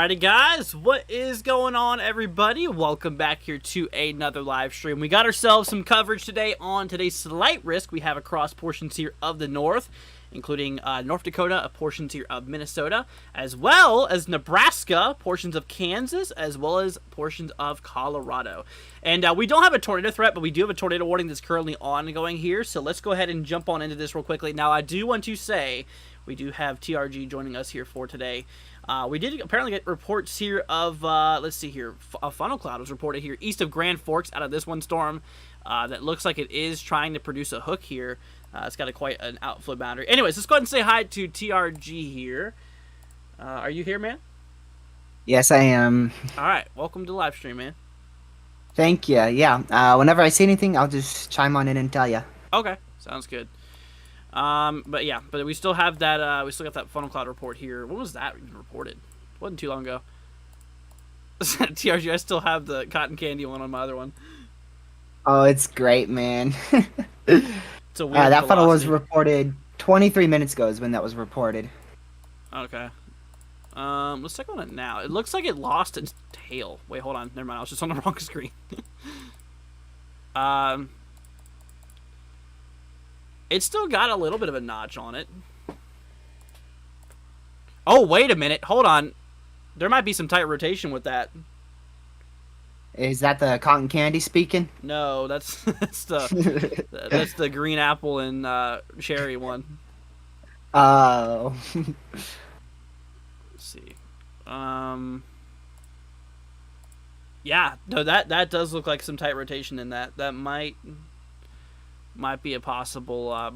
Alrighty guys, what is going on everybody? Welcome back here to another live stream. We got ourselves some coverage today on today's Slight Risk. We have across portions here of the North, including North Dakota, portions here of Minnesota, as well as Nebraska, portions of Kansas, as well as portions of Colorado. And we don't have a tornado threat, but we do have a tornado warning that's currently ongoing here, so let's go ahead and jump on into this real quickly. Now, I do want to say we do have TRG joining us here for today. We did apparently get reports here of, let's see here, a funnel cloud was reported here east of Grand Forks out of this one storm that looks like it is trying to produce a hook here. It's got quite an outflow boundary. Anyways, let's go ahead and say hi to TRG here. Are you here, man? Yes, I am. All right, welcome to the live stream, man. Thank you. Yeah, whenever I see anything, I'll just chime on in and tell you. Okay, sounds good. But yeah, but we still have that, we still got that funnel cloud report here. When was that even reported? It wasn't too long ago. TRG, I still have the cotton candy one on my other one. Oh, it's great, man. It's a weird that funnel was velocity. reported 23 minutes ago is when that was reported. Okay. Let's check on it now. It looks like it lost its tail. Wait, hold on. Never mind. I was just on the wrong screen. It's still got a little bit of a notch on it. Oh, wait a minute. Hold on. There might be some tight rotation with that. Is that the cotton candy speaking? No, that's the green apple and cherry one. Oh. Let's see. Yeah, no, that does look like some tight rotation in that. That might be a possible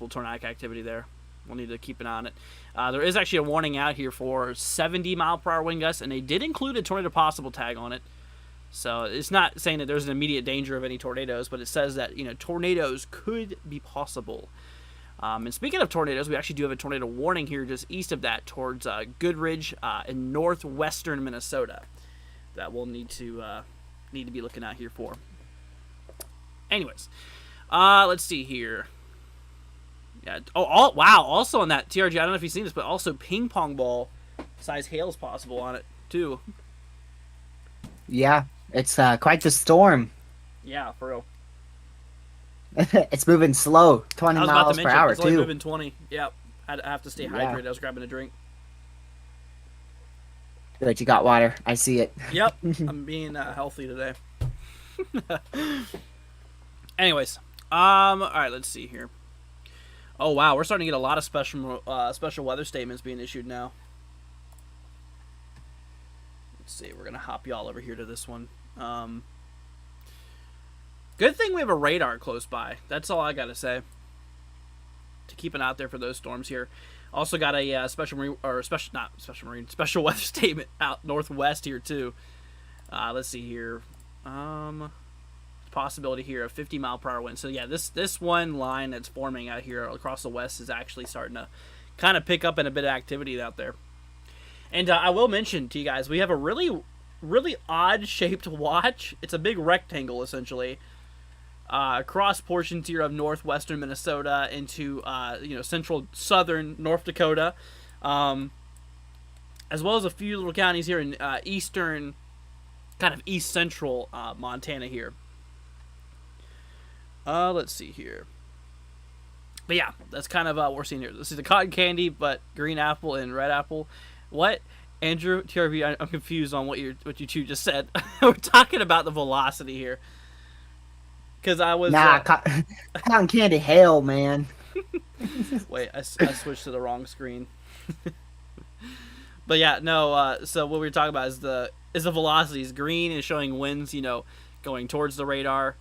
tornadic activity there. We'll need to keep an eye on it. There is actually a warning out here for 70-mile-per-hour wind gusts, and they did include a tornado possible tag on it. So it's not saying that there's an immediate danger of any tornadoes, but it says that, you know, tornadoes could be possible. And speaking of tornadoes, we actually do have a tornado warning here just east of that towards Goodridge in northwestern Minnesota that we'll need to be looking out here for. Anyways, let's see here. Yeah. Oh, wow. Also on that TRG, I don't know if you've seen this, but also ping pong ball size hail is possible on it too. Yeah, it's quite the storm. Yeah, for real. It's moving slow, 20 miles per hour, it's only too. moving 20. Yep. I have to stay hydrated. I was grabbing a drink. Good, you got water. I see it. Yep. I'm being healthy today. Anyways. All right, let's see here. Oh, wow. We're starting to get a lot of special weather statements being issued now. Let's see. We're going to hop y'all over here to this one. Good thing we have a radar close by. That's all I got to say. To keep an eye out there for those storms here. Also got a special marine or special not special marine special weather statement out northwest here too. Let's see here. Possibility here of 50-mile-per-hour wind. So yeah, this one line that's forming out here across the west is actually starting to kind of pick up in a bit of activity out there. And I will mention to you guys, we have a really odd shaped watch. It's a big rectangle essentially. Across portions here of northwestern Minnesota into central southern North Dakota, as well as a few little counties here in eastern, kind of east central Montana here. Let's see here. But yeah, that's kind of what we're seeing here. This is the cotton candy, but green apple and red apple. What? Andrew, TRV, I'm confused on what you two just said. We're talking about the velocity here. Because I was... cotton candy hell, man. Wait, I switched to the wrong screen. But yeah, no, so what we were talking about is the velocities. Green is showing winds, going towards the radar.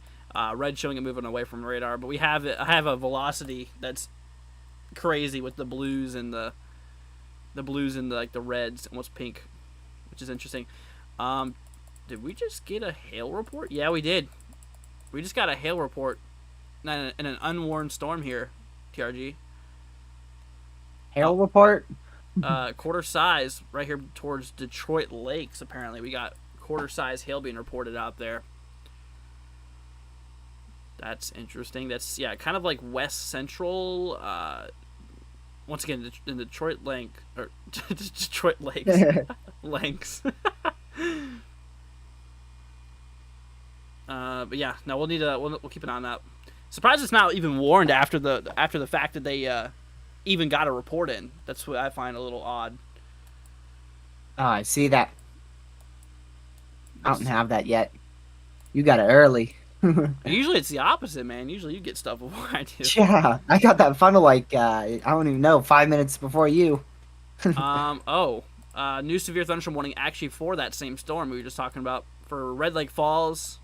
Red showing it moving away from the radar. But I have a velocity that's crazy with the blues and the reds and what's pink, which is interesting. Did we just get a hail report? Yeah, we did. We just got a hail report in an unwarned storm here, TRG. Hail report? Quarter size right here towards Detroit Lakes, apparently. We got quarter size hail being reported out there. That's interesting. That's, kind of like west central. Once again, in Detroit Detroit Lakes. Lakes. But yeah, no, we'll keep an eye on that. Surprised it's not even warned after the fact that they even got a report in. That's what I find a little odd. I see that. I don't have that yet. You got it early. Usually it's the opposite, man. Usually you get stuff before I do. Yeah, I got that funnel I don't even know, 5 minutes before you. New severe thunderstorm warning actually for that same storm we were just talking about for Red Lake Falls.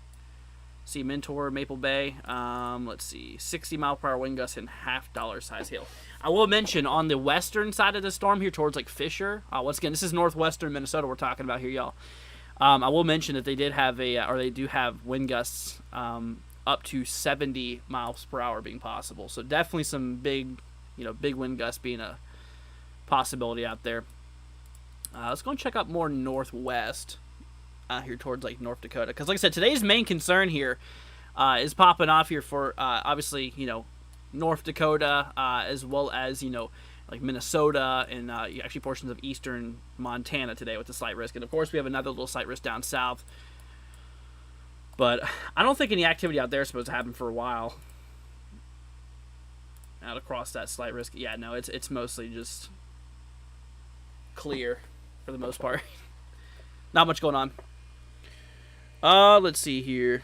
See Mentor, Maple Bay. Let's see, 60-mile-per-hour wind gusts and $50 size hail. I will mention on the western side of the storm here towards like Fisher. Once again, this is northwestern Minnesota we're talking about here, y'all. I will mention that they do have wind gusts up to 70 miles per hour being possible. So definitely some big wind gusts being a possibility out there. Let's go and check out more northwest here towards like North Dakota, because like I said, today's main concern here is popping off here for obviously North Dakota as well as like Minnesota and actually portions of eastern Montana today with the slight risk. And of course we have another little slight risk down south, but I don't think any activity out there is supposed to happen for a while out across that slight risk. Yeah, no, it's mostly just clear for the most part. Not much going on. Let's see here.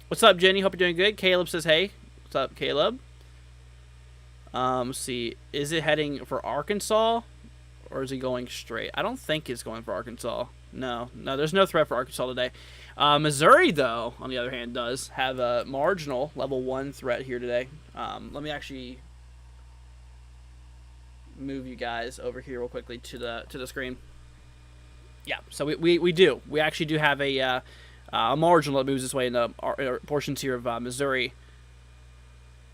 What's up, Jenny? Hope you're doing good. Caleb says, hey. What's up, Caleb? Let's see. Is it heading for Arkansas? Or is he going straight? I don't think it's going for Arkansas. No, there's no threat for Arkansas today. Missouri, though, on the other hand, does have a marginal level 1 threat here today. Let me actually move you guys over here real quickly to the screen. Yeah, so we do. We actually do have a marginal that moves this way in the portions here of Missouri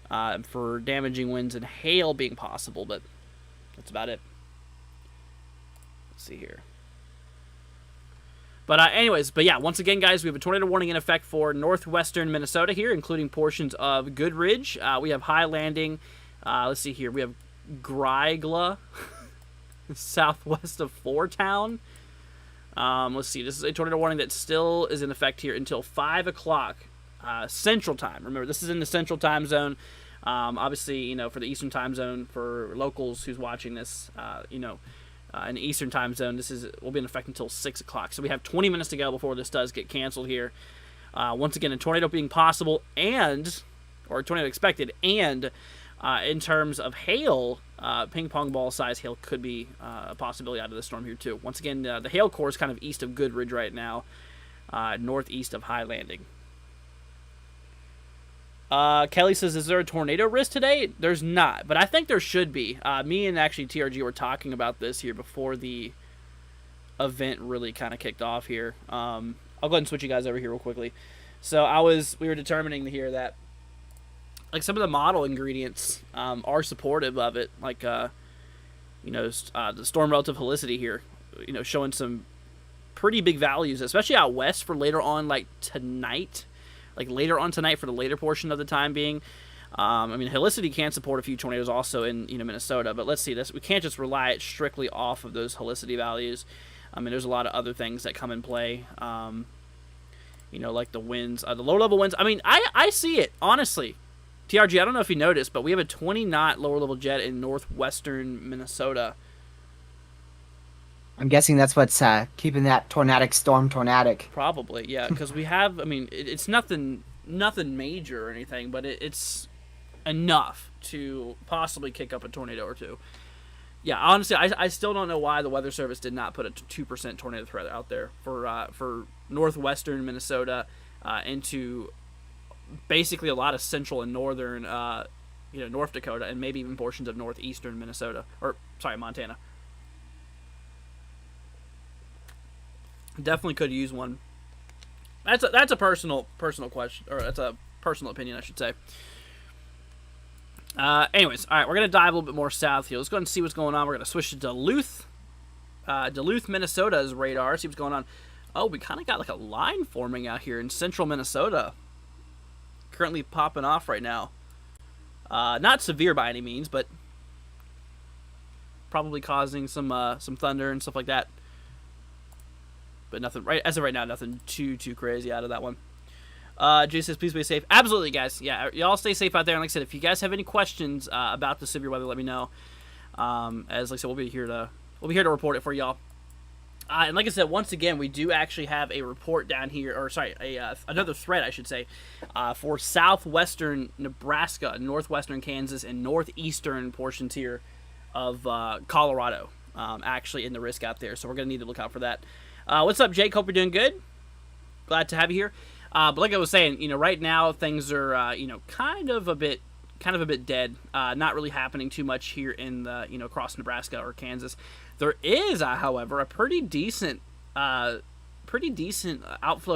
for damaging winds and hail being possible, but that's about it. Let's see here. But once again, guys, we have a tornado warning in effect for northwestern Minnesota here, including portions of Goodridge. We have High Landing. Let's see here. We have Grygla, southwest of Foretown. Let's see. This is a tornado warning that still is in effect here until 5 o'clock Central Time. Remember, this is in the Central Time Zone. Obviously, for the Eastern Time Zone, for locals who's watching this, in the Eastern Time Zone, will be in effect until 6 o'clock. So we have 20 minutes to go before this does get canceled here. Once again, a tornado being possible or a tornado expected, and in terms of hail, ping pong ball size hail could be a possibility out of the storm here too. Once again, the hail core is kind of east of Goodridge right now, northeast of High Landing. Kelly says, is there a tornado risk today? There's not, but I think there should be. Me and actually TRG were talking about this here before the event really kind of kicked off here. I'll go ahead and switch you guys over here real quickly. So we were determining here that like some of the model ingredients are supportive of it, like the storm relative helicity here, showing some pretty big values, especially out west for later on, like tonight, for the later portion of the time being. Helicity can support a few tornadoes also in Minnesota, but let's see this. We can't just rely it strictly off of those helicity values. There's a lot of other things that come in play. Like the winds, the lower level winds. I see it honestly. TRG, I don't know if you noticed, but we have a 20 knot lower level jet in northwestern Minnesota. I'm guessing that's what's keeping that tornadic storm tornadic. Probably, yeah, because we have. It's nothing major or anything, but it's enough to possibly kick up a tornado or two. Yeah, honestly, I still don't know why the Weather Service did not put a 2% tornado threat out there for northwestern Minnesota into basically a lot of central and northern, North Dakota, and maybe even portions of northeastern Montana. Definitely could use one. That's a personal question, or that's a personal opinion, I should say. Anyways, all right, we're gonna dive a little bit more south here. Let's go ahead and see what's going on. We're gonna switch to Duluth, Minnesota's radar. See what's going on. Oh, we kind of got like a line forming out here in central Minnesota. Currently popping off right now. Not severe by any means, but probably causing some thunder and stuff like that. But nothing as of right now, nothing too crazy out of that one. Jay says, please be safe. Absolutely, guys. Yeah, y'all stay safe out there. And like I said, if you guys have any questions about the severe weather, let me know. As like I said, we'll be here to report it for y'all. And like I said, once again, we do actually have a report down here, or sorry, another threat, I should say, for southwestern Nebraska, northwestern Kansas, and northeastern portions here of Colorado, actually in the risk out there. So we're gonna need to look out for that. What's up, Jake? Hope you're doing good. Glad to have you here. But like I was saying, right now things are, kind of a bit dead. Not really happening too much here in the, across Nebraska or Kansas. There is, however, a pretty decent outflow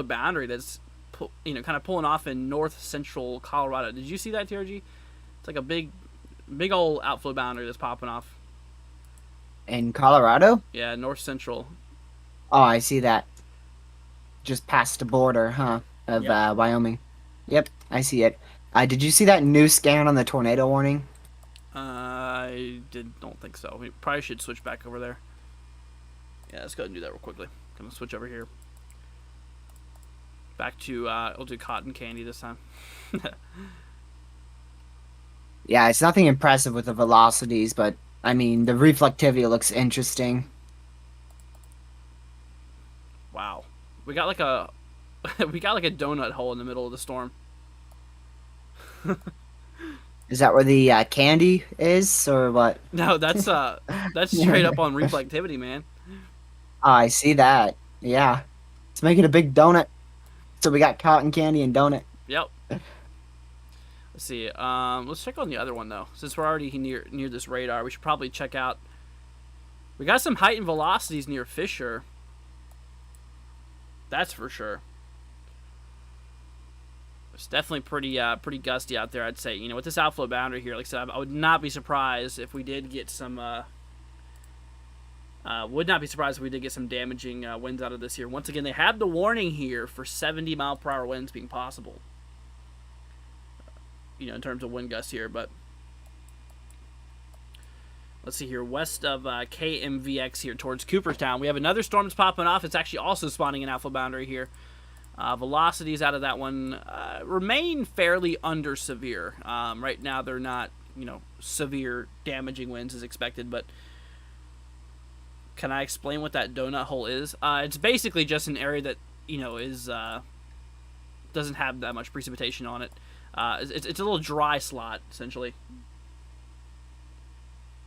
boundary that's, kind of pulling off in north central Colorado. Did you see that, TRG? It's like a big old outflow boundary that's popping off. In Colorado? Yeah, north central. Oh, I see that. Just past the border, huh? Of Yep. Wyoming. Yep, I see it. Did you see that new scan on the tornado warning? I don't think so. We probably should switch back over there. Yeah, let's go ahead and do that real quickly. Gonna switch over here. Back to we'll do cotton candy this time. Yeah, it's nothing impressive with the velocities, but the reflectivity looks interesting. Wow, we got like a donut hole in the middle of the storm. Is that where the candy is, or what? No, that's straight up on reflectivity, man. Oh, I see that. Yeah. It's making a big donut. So we got cotton candy and donut. Yep. Let's see. Let's check on the other one though. Since we're already near this radar, we should probably check out. We got some heightened velocities near Fisher. That's for sure. It's definitely pretty gusty out there, I'd say. With this outflow boundary here, like I said, I would not be surprised if we did get some. Would not be surprised if we did get some damaging winds out of this here. Once again, they have the warning here for 70 mile per hour winds being possible. In terms of wind gusts here, but let's see here, west of KMVX here towards Cooperstown, we have another storm that's popping off. It's actually also spawning an outflow boundary here. Velocities out of that one remain fairly under severe. Right now, they're not, severe damaging winds as expected, but can I explain what that donut hole is? It's basically just an area that, is doesn't have that much precipitation on it. It's a little dry slot, essentially.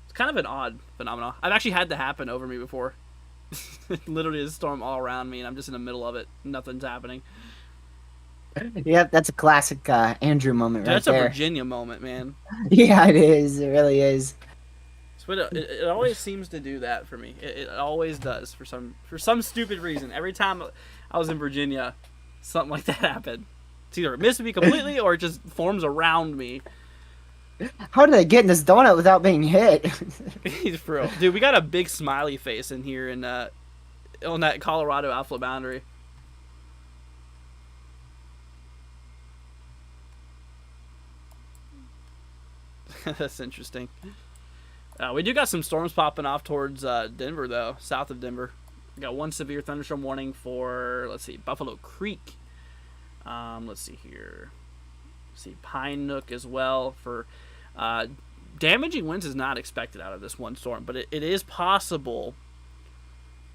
It's kind of an odd phenomenon. I've actually had that happen over me before. Literally a storm all around me, and I'm just in the middle of it. Nothing's happening. Yep, that's a classic Andrew moment Dude, right that's a there. Virginia moment, man. Yeah, it is. It really is. So it always seems to do that for me. It always does for some stupid reason. Every time I was in Virginia, something like that happened. It's either it missed me completely or it just forms around me. How did I get in this donut without being hit? For real. Dude, we got a big smiley face in here in on that Colorado outflow boundary. That's interesting. We do got some storms popping off towards Denver, though, south of Denver. We got one severe thunderstorm warning for, let's see, Buffalo Creek. Let's see here. Let's see, Pine Nook as well. For damaging winds is not expected out of this one storm, but it is possible.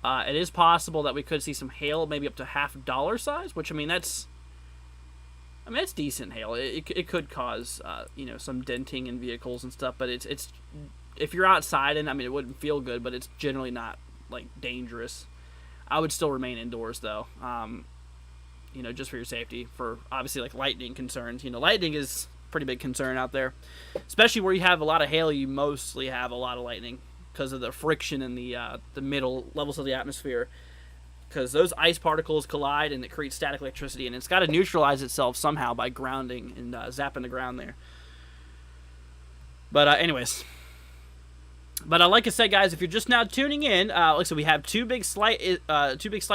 It is possible that we could see some hail, maybe up to $50 size, which, I mean, that's decent hail. It could cause some denting in vehicles and stuff, but it's if you're outside, and I mean it wouldn't feel good, but it's generally not like dangerous. I would still remain indoors though, just for your safety. For obviously like lightning concerns, lightning is a pretty big concern out there, especially where you have a lot of hail. You mostly have a lot of lightning because of the friction in the middle levels of the atmosphere. Because those ice particles collide and it creates static electricity, and it's got to neutralize itself somehow by grounding and zapping the ground there. But anyways, like I said, guys, if you're just now tuning in, like I said, we have two big slight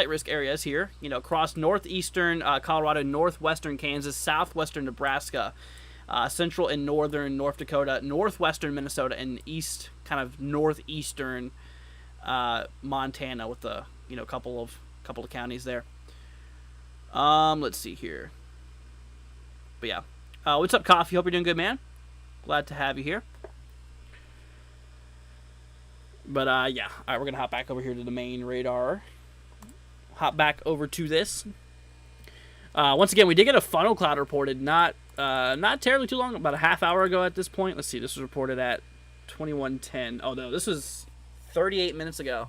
risk areas here. Across northeastern Colorado, northwestern Kansas, southwestern Nebraska, central and northern North Dakota, northwestern Minnesota, and east kind of northeastern Montana with a couple of counties there. Let's see here. But yeah, what's up, Coffee? Hope you're doing good, man. Glad to have you here. But yeah, all right, we're gonna hop back over here to the main radar. Hop back over to this. Once again, we did get a funnel cloud reported not terribly too long, about a half hour ago at this point. Let's see, this was reported at 21:10. Oh no, this was 38 minutes ago.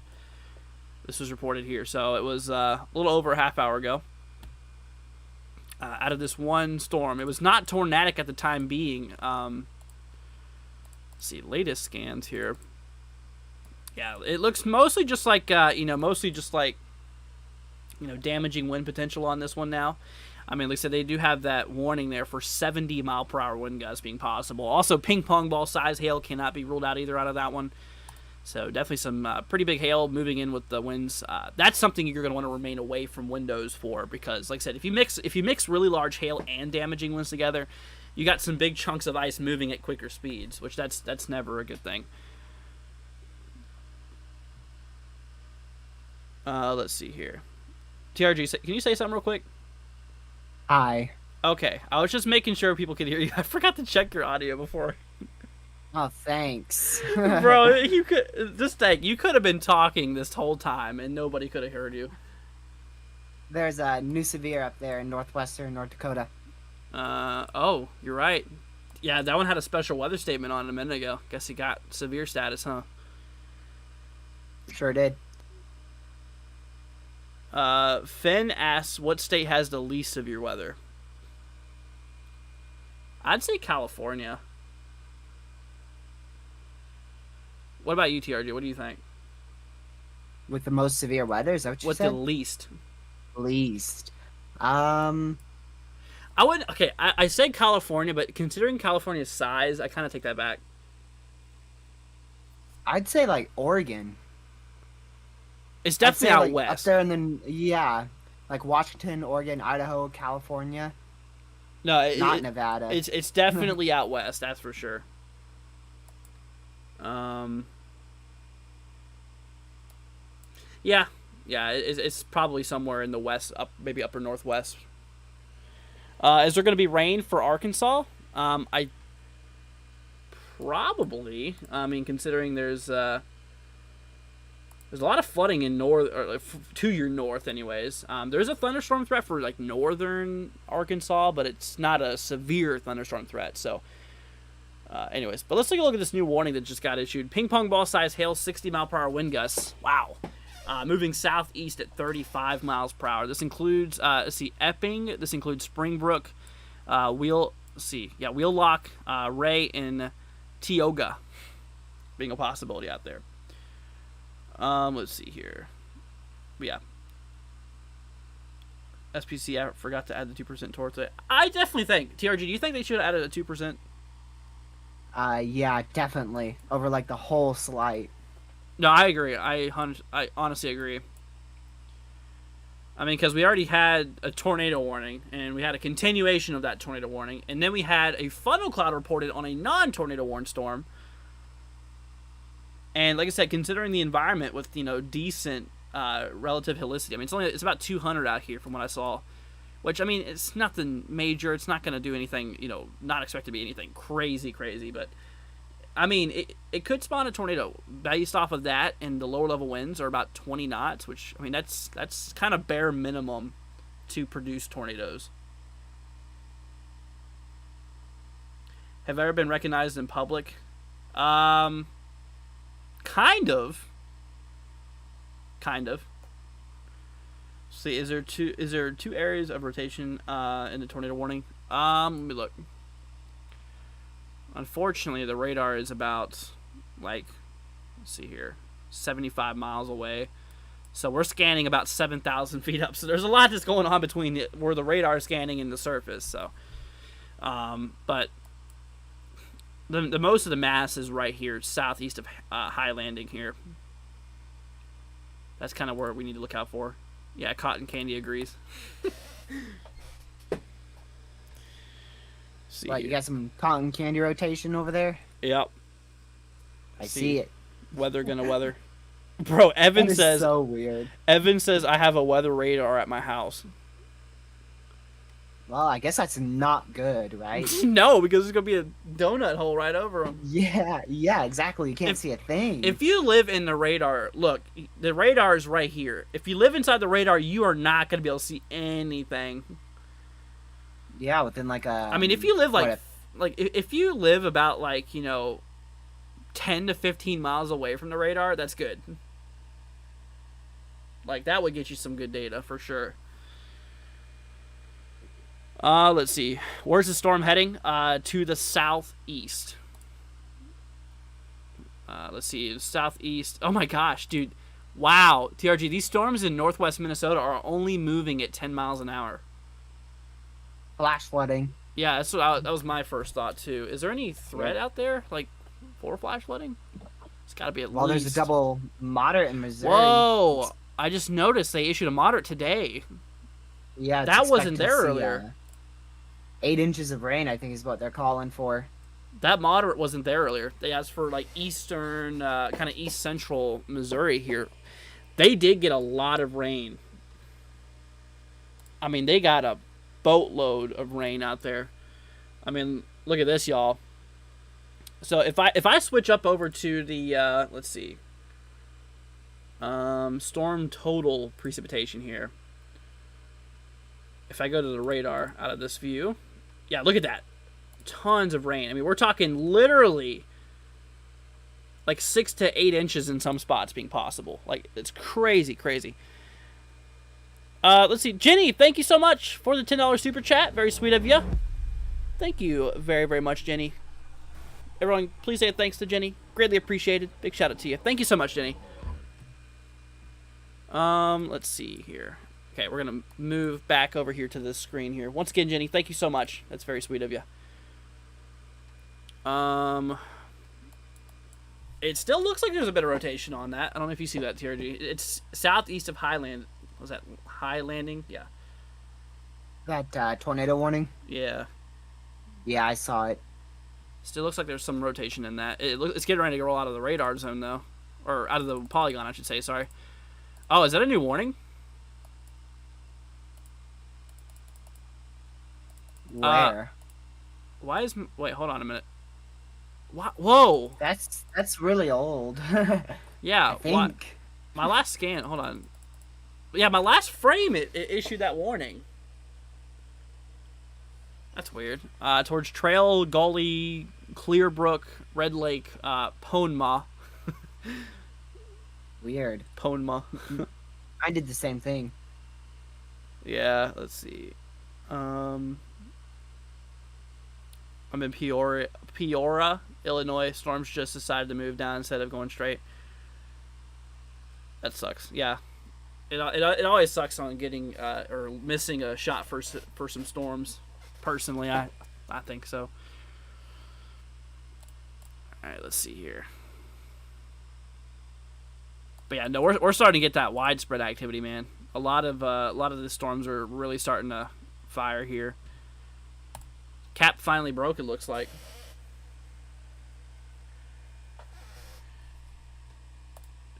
This was reported here, so it was a little over a half hour ago. Out of this one storm, it was not tornadic at the time being. Let's see, latest scans here. Yeah, it looks mostly just like damaging wind potential on this one now. I mean, like I said, they do have that warning there for 70-mile-per-hour wind gusts being possible. Also, ping pong ball size hail cannot be ruled out either out of that one. So definitely some pretty big hail moving in with the winds. That's something you're going to want to remain away from windows for, because, like I said, if you mix really large hail and damaging winds together, you got some big chunks of ice moving at quicker speeds, which that's never a good thing. Let's see here. TRG, can you say something real quick? Hi. Okay, I was just making sure people could hear you. I forgot to check your audio before. Oh, thanks. Bro, you could have been talking this whole time and nobody could have heard you. There's a new severe up there in northwestern North Dakota. Oh, you're right. Yeah, that one had a special weather statement on it a minute ago. Guess he got severe status, huh? Sure did. Finn asks, what state has the least severe weather? I'd say California. What about you, TRG? What do you think? With the most severe weather, is that what you said? With the least. Least. I wouldn't. Okay, I said California, but considering California's size, I kind of take that back. I'd say like Oregon. It's definitely out west. Up there, and then like Washington, Oregon, Idaho, California. No, not Nevada. It's definitely out west. That's for sure. Yeah, it's probably somewhere in the west, maybe upper northwest. Is there going to be rain for Arkansas? Probably. I mean, considering there's a lot of flooding in to your north, anyways. There's a thunderstorm threat for like northern Arkansas, but it's not a severe thunderstorm threat. So, anyways, but let's take a look at this new warning that just got issued. Ping pong ball size hail, 60-mile-per-hour wind gusts. Wow. moving southeast at 35 miles per hour. This includes, let's see, Epping. This includes Springbrook, Wheelock, Ray, and Tioga being a possibility out there. Let's see here. Yeah. SPC, I forgot to add the 2% towards it. I definitely think, TRG, do you think they should have added a 2%? Yeah, definitely. Over like the whole slide. No, I agree. I honestly agree. I mean, because we already had a tornado warning, and we had a continuation of that tornado warning, and then we had a funnel cloud reported on a non-tornado warned storm. And like I said, considering the environment with, you know, decent relative helicity, I mean, it's about 200 out here from what I saw, which, I mean, it's nothing major. It's not going to do anything, you know, not expect to be anything crazy, but I mean, it could spawn a tornado based off of that, and the lower level winds are about 20 knots, which, I mean, that's kind of bare minimum to produce tornadoes. Have I ever been recognized in public? Kind of. See, is there two areas of rotation in the tornado warning? Let me look. Unfortunately, the radar is about, like, let's see here, 75 miles away. So we're scanning about 7,000 feet up. So there's a lot that's going on between where the radar is scanning and the surface. So, but the most of the mass is right here, southeast of High Landing here. That's kind of where we need to look out for. Yeah, Cotton Candy agrees. Right, you got some cotton candy rotation over there? Yep. I see it. Weather gonna weather. Bro, Evan that is says so weird. Evan says I have a weather radar at my house. Well, I guess that's not good, right? No, because there's gonna be a donut hole right over them. Yeah, exactly. You can't see a thing. If you live in the radar, look, the radar is right here. If you live inside the radar, you are not gonna be able to see anything. Yeah, within like a. I mean, if you live if you live about, like, you know, 10 to 15 miles away from the radar, that's good. Like, that would get you some good data for sure. Let's see. Where's the storm heading? To the southeast. Let's see. Southeast. Oh my gosh, dude. Wow. TRG, these storms in northwest Minnesota are only moving at 10 miles an hour. Flash flooding. Yeah, that was my first thought too. Is there any threat out there, like, for flash flooding? It's got to be at least. Well, there's a double moderate in Missouri. Whoa! I just noticed they issued a moderate today. Yeah, that wasn't there earlier. 8 inches of rain, I think, is what they're calling for. That moderate wasn't there earlier. They asked for, like, eastern, kind of east central Missouri here. They did get a lot of rain. I mean, they got a boatload of rain out there. I mean, look at this, y'all. So if I switch up over to the let's see, storm total precipitation here. If I go to the radar out of this view, yeah, look at that, tons of rain. I mean, we're talking literally like 6 to 8 inches in some spots being possible. Like, it's crazy. Let's see. Jenny, thank you so much for the $10 super chat. Very sweet of you. Thank you very, very much, Jenny. Everyone, please say thanks to Jenny. Greatly appreciated. Big shout out to you. Thank you so much, Jenny. Let's see here. Okay, we're going to move back over here to this screen here. Once again, Jenny, thank you so much. That's very sweet of you. It still looks like there's a bit of rotation on that. I don't know if you see that, TRG. It's southeast of Highland. Was that High Landing? Yeah. That tornado warning? Yeah. Yeah, I saw it. Still looks like there's some rotation in that. It's getting ready to roll out of the radar zone, though. Or out of the polygon, I should say. Sorry. Oh, is that a new warning? Where? Why is... Wait, hold on a minute. Whoa! That's really old. Yeah. I think. My last scan... Hold on. Yeah, my last frame, it issued that warning. That's weird. Towards Trail, Gully, Clearbrook, Red Lake, Ponema. Weird. Ponma. I did the same thing. Yeah, let's see. Um, I'm in Peoria, Illinois. Storms just decided to move down instead of going straight. That sucks. Yeah, it always sucks on getting or missing a shot for some storms. Personally, I think so. All right, let's see here. But yeah, no, we're starting to get that widespread activity, man. A lot of the storms are really starting to fire here. Cap finally broke. It looks like.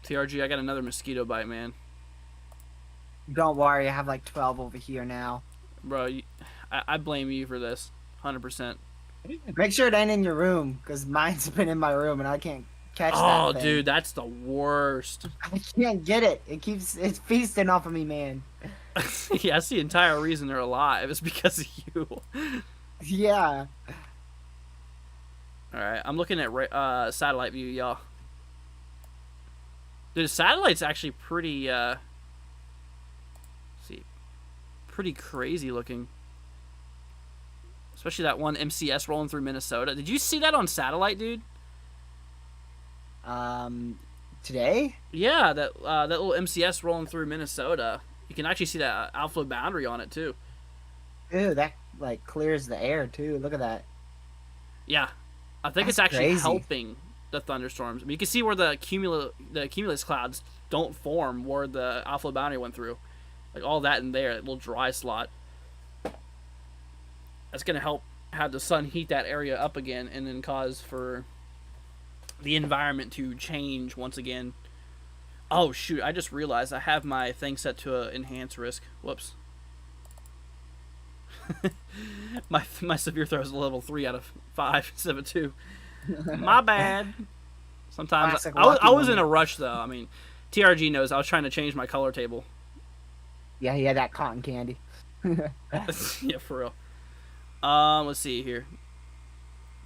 TRG, I got another mosquito bite, man. Don't worry, I have like 12 over here now. Bro, I blame you for this, 100%. Make sure it ain't in your room, because mine's been in my room and I can't catch that Oh, thing. dude, that's the worst. I can't get it. It's feasting off of me, man. Yeah, that's the entire reason they're alive. It's because of you. Yeah. All right, I'm looking at satellite view, y'all. Dude, the satellite's actually pretty, see, pretty crazy looking. Especially that one MCS rolling through Minnesota. Did you see that on satellite, dude? Today? Yeah, that little MCS rolling through Minnesota. You can actually see that outflow boundary on it too. Ew, that like clears the air too. Look at that. Yeah, I think That's it's actually crazy. helping the thunderstorms. I mean, you can see where the cumulus clouds don't form where the outflow boundary went through. Like all that in there, that little dry slot. That's gonna help have the sun heat that area up again, and then cause for the environment to change once again. Oh shoot! I just realized I have my thing set to enhance risk. Whoops. my severe throw is a level 3 out of 5 instead of 2. My bad. Sometimes Classic I was lucky in a moment. rush though. I mean, TRG knows I was trying to change my color table. Yeah, he had that cotton candy. Yeah, for real. Let's see here.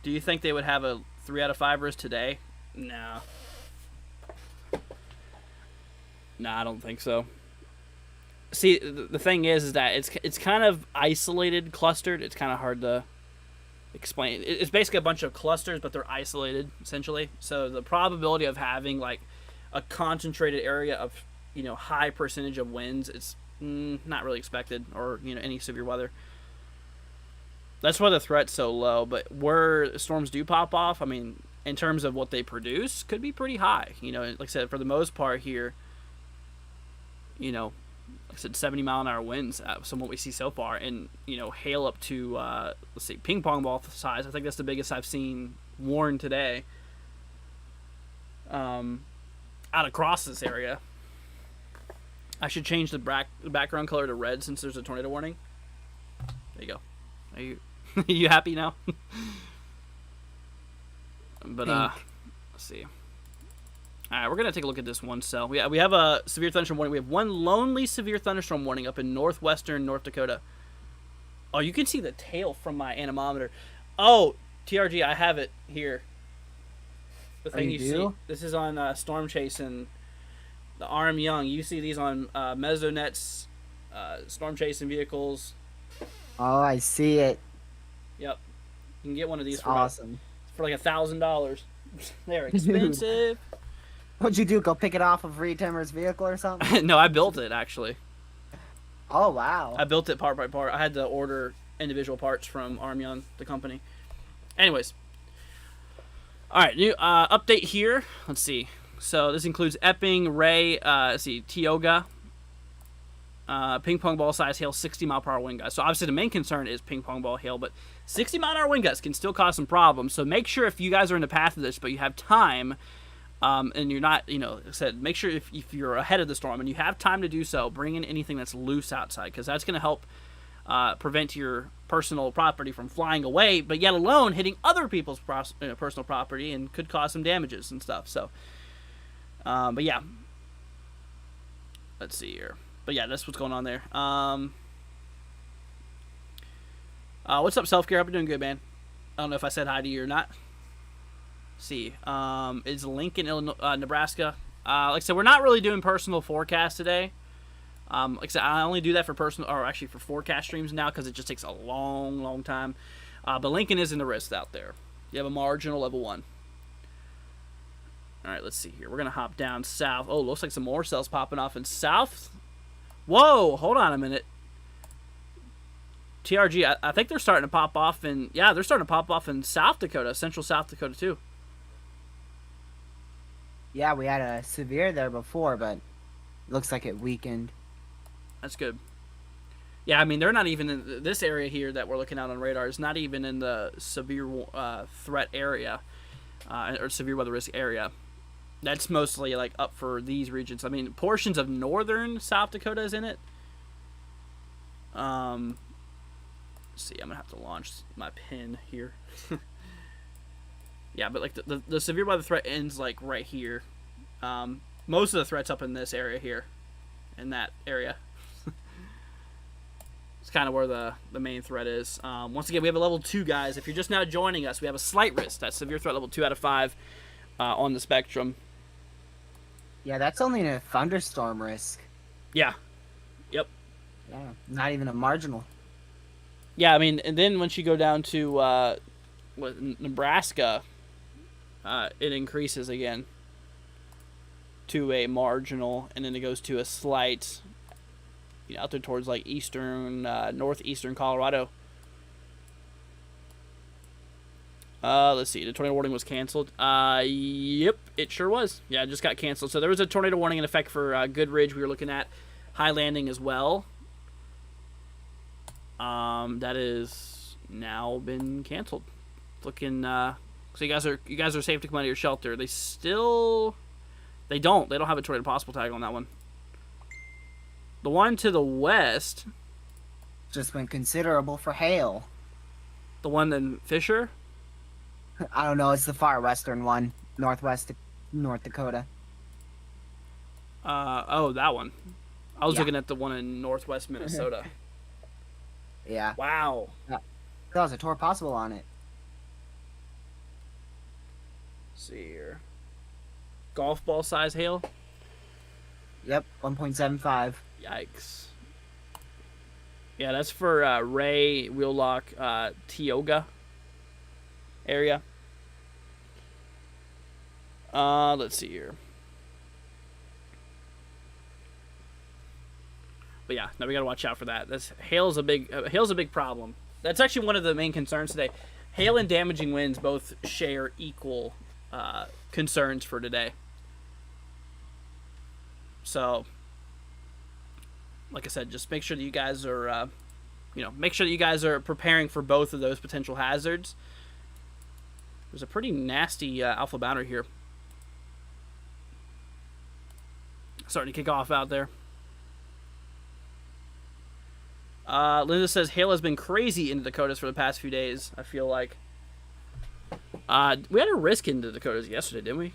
Do you think they would have a 3 out of 5 risk today? No. Nah, I don't think so. See, the thing is that it's kind of isolated, clustered. It's kind of hard to explain. It's basically a bunch of clusters, but they're isolated essentially. So the probability of having like a concentrated area of high percentage of winds, it's not really expected, or any severe weather. That's why the threat's so low. But where storms do pop off, I mean, in terms of what they produce, could be pretty high. Like I said, for the most part here, like I said, 70-mile-an-hour winds from what we see so far, and hail up to let's see, ping pong ball size. I think that's the biggest I've seen warned today. Out across this area. I should change the background color to red since there's a tornado warning. There you go. Are you you happy now? But let's see. All right, we're gonna take a look at this one cell. We have a severe thunderstorm warning. We have one lonely severe thunderstorm warning up in northwestern North Dakota. Oh, you can see the tail from my anemometer. Oh, TRG, I have it here. The thing you see. This is on Storm Chasing, the RM Young. You see these on Mesonet's Storm Chasing vehicles. Oh, I see it. Yep, you can get one of these It's for awesome. for like $1,000. They're expensive. What'd you do? Go pick it off of Reed Timmer's vehicle or something? No, I built it actually. Oh wow. I built it part by part. I had to order individual parts from Armyon, the company. Anyways. Alright, new update here. Let's see. So this includes Epping, Ray, let's see, Tioga. Ping pong ball size hail, 60-mile-per-hour wind gusts. So obviously the main concern is ping pong ball hail, but 60-mile-an-hour wind gusts can still cause some problems. So make sure if you guys are in the path of this, but you have time, and you're not, like I said, make sure if you're ahead of the storm and you have time to do so, bring in anything that's loose outside, because that's going to help prevent your personal property from flying away, but yet alone hitting other people's personal property and could cause some damages and stuff. So, but yeah, let's see here. But yeah, that's what's going on there. What's up, Self Care? I've been doing good, man. I don't know if I said hi to you or not. Let's see, is Lincoln, Illinois, Nebraska Like I said, we're not really doing personal forecast today. Like I said, I only do that for personal, or actually for forecast streams now because it just takes a long time. But Lincoln is in the risk out there. You have a marginal level 1. All right, let's see here. We're gonna hop down south. Oh, looks like some more cells popping off in south. Whoa, hold on a minute. TRG, I think they're starting to pop off in, yeah, they're starting to pop off in South Dakota, central South Dakota too. Yeah, we had a severe there before, but looks like it weakened. That's good. Yeah, I mean, they're not even in this area here that we're looking at on radar. Is not even in the severe threat area or severe weather risk area. That's mostly like up for these regions. I mean, portions of northern South Dakota is in it. Let's see, I'm gonna have to launch my pin here. Yeah, but like the severe weather threat ends like right here. Most of the threats up in this area here, in that area. It's kind of where the main threat is. Once again, we have a level 2, guys. If you're just now joining us, we have a slight risk. That's severe threat level 2 out of 5 on the spectrum. Yeah, that's only a thunderstorm risk. Yeah. Yep. Yeah, not even a marginal. Yeah, I mean, and then once you go down to Nebraska, it increases again to a marginal, and then it goes to a slight, out there towards like eastern, northeastern Colorado. Let's see. The tornado warning was canceled. Yep, it sure was. Yeah, it just got canceled. So there was a tornado warning in effect for Goodridge. We were looking at High Landing as well. That is now been canceled. Looking. So you guys are safe to come out of your shelter. They don't have a tornado possible tag on that one. The one to the west. Just went considerable for hail. The one in Fisher. I don't know. It's the far western one, North Dakota. Oh, that one. I was Yeah. looking at the one in northwest Minnesota. Yeah. Wow. That was a tornado possible on it. Let's see here. Golf ball size hail. Yep, 1.75. Yikes. Yeah, that's for Ray, Wheelock, Tioga area. Let's see here. But yeah, now we gotta watch out for that. Hail's a big problem. That's actually one of the main concerns today. Hail and damaging winds both share equal concerns for today. So, like I said, just make sure that you guys are, preparing for both of those potential hazards. There's a pretty nasty alpha boundary here. Starting to kick off out there. Linda says hail has been crazy in the Dakotas for the past few days. I feel like we had a risk in the Dakotas yesterday, didn't we?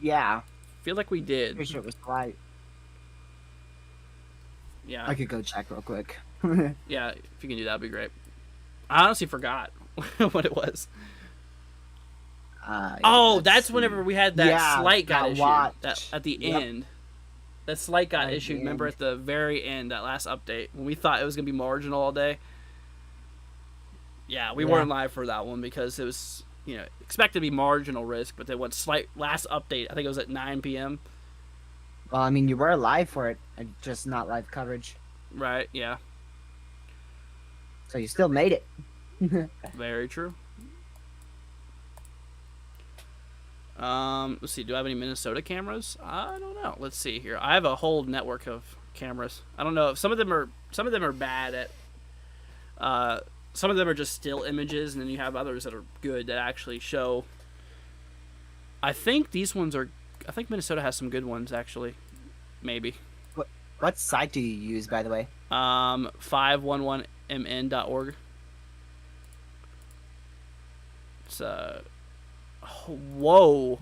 Yeah. Feel like we did. Pretty sure it was light. Yeah. I could go check real quick. Yeah, if you can do that, that'd be great. I honestly forgot what it was. That's whenever we had that slight got issued at the end. That slight got issued, remember, at the very end, that last update, when we thought it was going to be marginal all day. Yeah, we weren't live for that one because it was, expected to be marginal risk, but then what slight last update, I think it was at 9 p.m. Well, I mean, you were live for it, and just not live coverage. Right, yeah. So you still made it. Very true. Let's see. Do I have any Minnesota cameras? I don't know. Let's see here. I have a whole network of cameras. I don't know if some of them are bad at. Some of them are just still images, and then you have others that are good that actually show. I think these ones are. I think Minnesota has some good ones actually. Maybe. What site do you use, by the way? 511mn.org. It's whoa.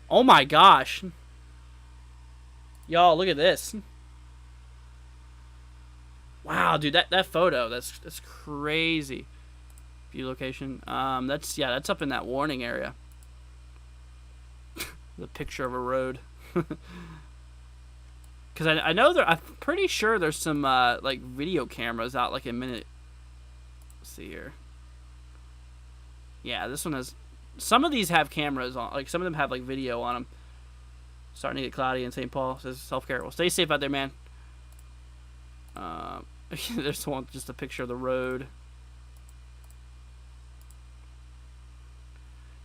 Oh my gosh. Y'all, look at this. Wow, dude, that photo, that's crazy. View location. That's up in that warning area. The picture of a road. Because I know I'm pretty sure there's some like video cameras out like a minute. Let's see here. Yeah, this one has. Some of these have cameras on. Like some of them have like video on them. Starting to get cloudy in St. Paul. Says self care. Well, stay safe out there, man. There's one just a picture of the road.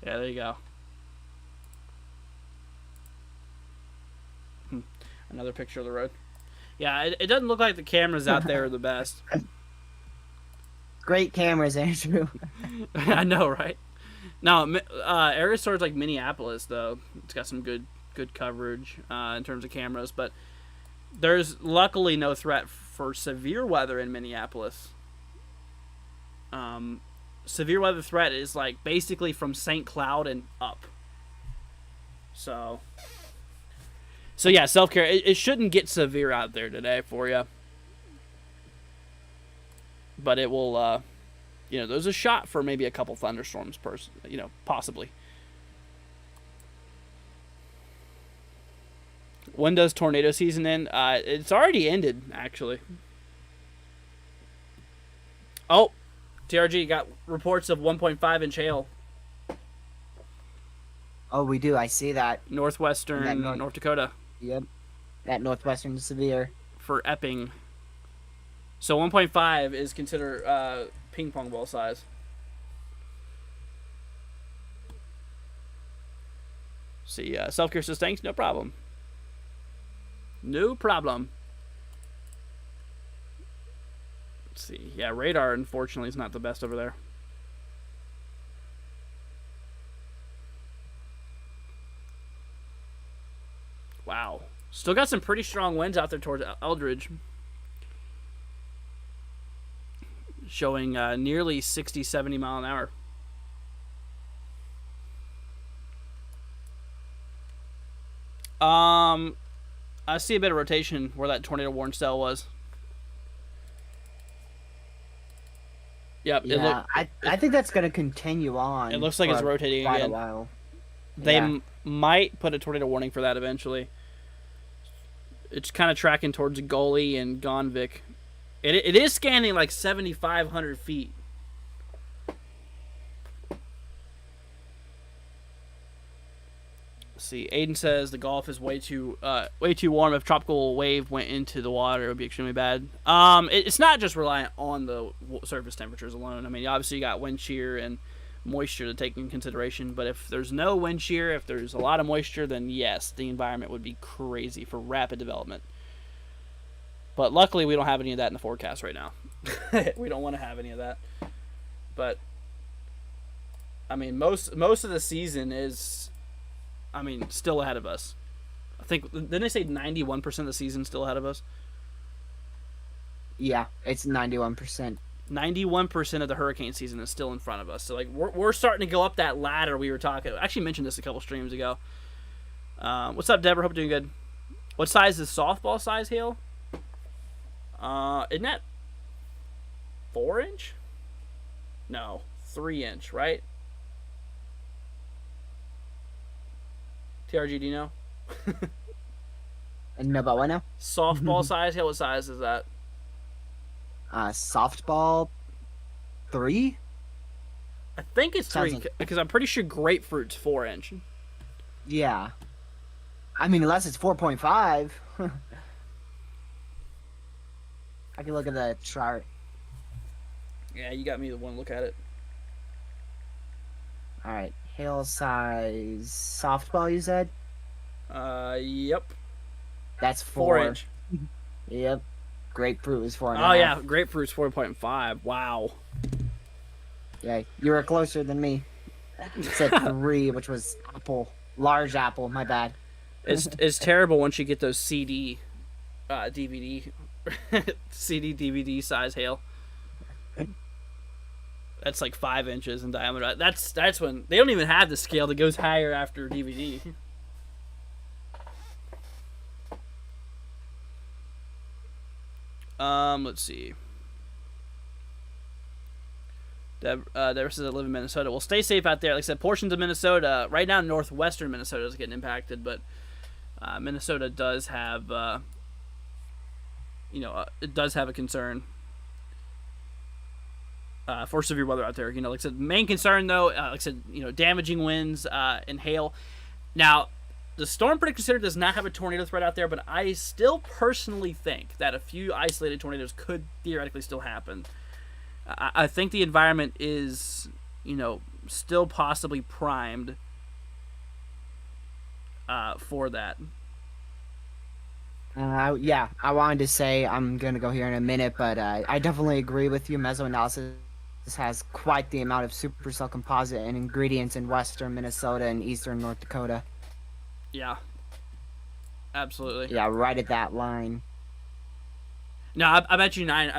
Yeah, there you go. Another picture of the road. Yeah, it doesn't look like the cameras out there are the best. Great cameras, Andrew. I know, right? No, areas towards like Minneapolis though, it's got some good coverage in terms of cameras, but there's luckily no threat for severe weather in Minneapolis. Severe weather threat is like basically from St. Cloud and up. So yeah, self-care. It shouldn't get severe out there today for you. But it will, there's a shot for maybe a couple thunderstorms, possibly. When does tornado season end? It's already ended, actually. Oh, TRG got reports of 1.5-inch hail. Oh, we do. I see that. Northwestern North Dakota. Yep. That northwestern severe. For Epping. So 1.5 is considered ping pong ball size. See, self-care says thanks, no problem. No problem. Let's see. Yeah, radar, unfortunately, is not the best over there. Wow. Still got some pretty strong winds out there towards Eldridge. Showing nearly 60, 70 mile an hour. I see a bit of rotation where that tornado warning cell was. Yep. Yeah, I think that's going to continue on. It looks like it's rotating quite again. A while. They might put a tornado warning for that eventually. It's kind of tracking towards Gully and Gonvick. It is scanning like 7,500 feet. Let's see, Aiden says the Gulf is way too warm. If tropical wave went into the water, it would be extremely bad. It's not just reliant on the surface temperatures alone. I mean, obviously you got wind shear and moisture to take into consideration. But if there's no wind shear, if there's a lot of moisture, then yes, the environment would be crazy for rapid development. But luckily, we don't have any of that in the forecast right now. We don't want to have any of that. But I mean, most of the season is, still ahead of us. I think, didn't they say 91% of the season still ahead of us? Yeah, it's 91%. 91% of the hurricane season is still in front of us. So like we're starting to go up that ladder we were talking. I actually mentioned this a couple streams ago. What's up, Deborah? Hope you're doing good. What size is softball size hail? Isn't that 4-inch? No, 3-inch, right? TRG, do you know? I know about what now? Softball size hail. What size is that? Softball 3? I think it's 3 because I'm pretty sure grapefruit's 4-inch. Yeah. I mean, unless it's 4.5. I can look at the chart. Yeah, you got me the one look at it. Alright, hail size softball, you said? Yep. That's 4. 4-inch. Yep. Grapefruit is 4.5. Oh yeah, grapefruit's 4.5. Wow. Yeah, you were closer than me. I said 3, which was apple. Large apple, my bad. It's terrible once you get those CD, DVD, CD DVD size hail. That's like 5 inches in diameter. That's when they don't even have the scale that goes higher after DVD. Let's see. that live in Minnesota. Well, stay safe out there. Like I said, portions of Minnesota right now, northwestern Minnesota is getting impacted, but Minnesota does have, it does have a concern for severe weather out there. Like I said, main concern though, like I said, damaging winds and hail. Now, the Storm Predictor Center does not have a tornado threat out there, but I still personally think that a few isolated tornadoes could theoretically still happen. I think the environment is, still possibly primed for that. Yeah, I wanted to say I'm going to go here in a minute, but I definitely agree with you. Mesoanalysis has quite the amount of supercell composite and ingredients in western Minnesota and eastern North Dakota. Yeah. Absolutely. Yeah, right at that line. No, I bet you 9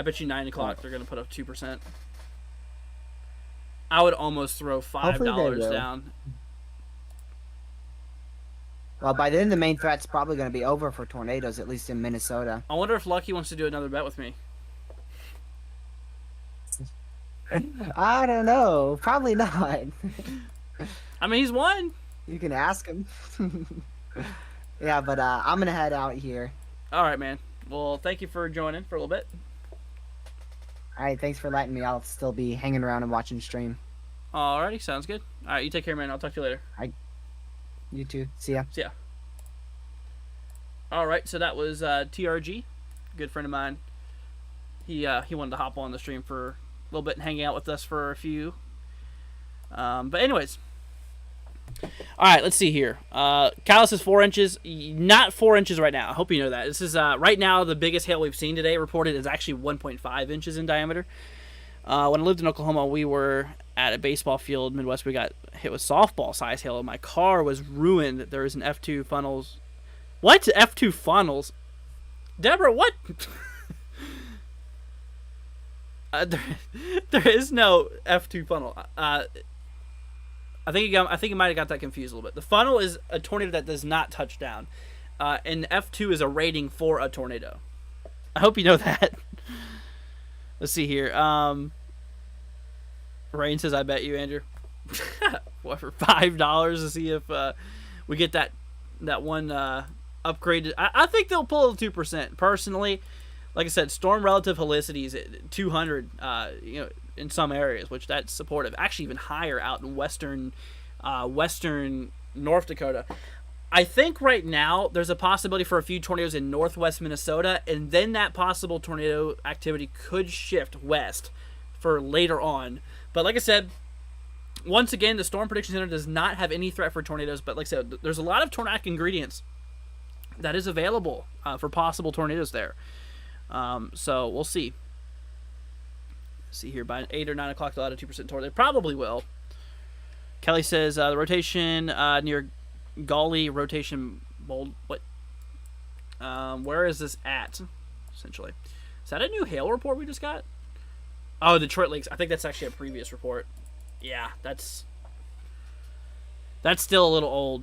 o'clock they're going to put up 2%. I would almost throw $5 down. Well, by then the main threat's probably going to be over for tornadoes, at least in Minnesota. I wonder if Lucky wants to do another bet with me. I don't know. Probably not. I mean, he's won. You can ask him. Yeah, but I'm going to head out here. All right, man. Well, thank you for joining for a little bit. All right, thanks for letting me. I'll still be hanging around and watching the stream. Alrighty, sounds good. All right, you take care, man. I'll talk to you later. You too. See ya. See ya. All right, so that was TRG, good friend of mine. He wanted to hop on the stream for a little bit and hang out with us for a few. But anyways, all right, let's see here. Callus is 4 inches, not 4 inches right now. I hope you know that. This is right now the biggest hail we've seen today reported is actually 1.5 inches in diameter. When I lived in Oklahoma, we were at a baseball field Midwest. We got hit with softball size hail. My car was ruined. There was an F2 funnels. What? F2 funnels? Deborah, what? There is no F2 funnel. I think you might have got that confused a little bit. The funnel is a tornado that does not touch down, and F2 is a rating for a tornado. I hope you know that. Let's see here. Rain says, "I bet you, Andrew." What, for $5 to see if we get that one upgraded? I think they'll pull the 2%. Personally, like I said, storm relative helicity is at 200. In some areas, which that's supportive. Actually, even higher out in western North Dakota. I think right now there's a possibility for a few tornadoes in northwest Minnesota, and then that possible tornado activity could shift west for later on. But like I said, once again, the Storm Prediction Center does not have any threat for tornadoes, but like I said, there's a lot of tornadic ingredients that is available for possible tornadoes there. So we'll see. See here, by 8 or 9 o'clock they'll add a 2% tornado. They probably will. Kelly says the rotation near Gully rotation bold. What? Where is this at? Essentially, is that a new hail report we just got? Oh, Detroit Lakes. I think that's actually a previous report. Yeah, that's still a little old.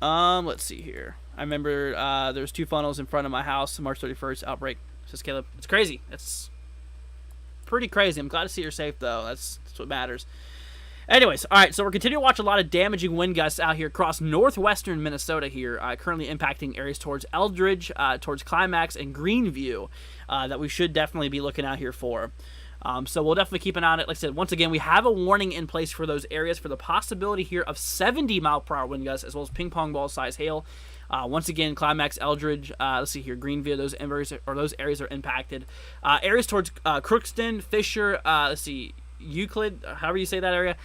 Let's see here. I remember there's 2 funnels in front of my house. March 31st outbreak. Says Caleb. It's crazy. It's pretty crazy. I'm glad to see you're safe though. That's what matters. Anyways, all right, so we're continuing to watch a lot of damaging wind gusts out here across northwestern Minnesota here, currently impacting areas towards Eldridge, towards Climax, and Greenview that we should definitely be looking out here for. So we'll definitely keep an eye on it. Like I said, once again, we have a warning in place for those areas for the possibility here of 70-mile-per-hour wind gusts as well as ping-pong ball size hail. Once again, Climax, Eldridge, let's see here, Greenview, those areas are impacted. Areas towards Crookston, Fisher, let's see, Euclid, however you say that area,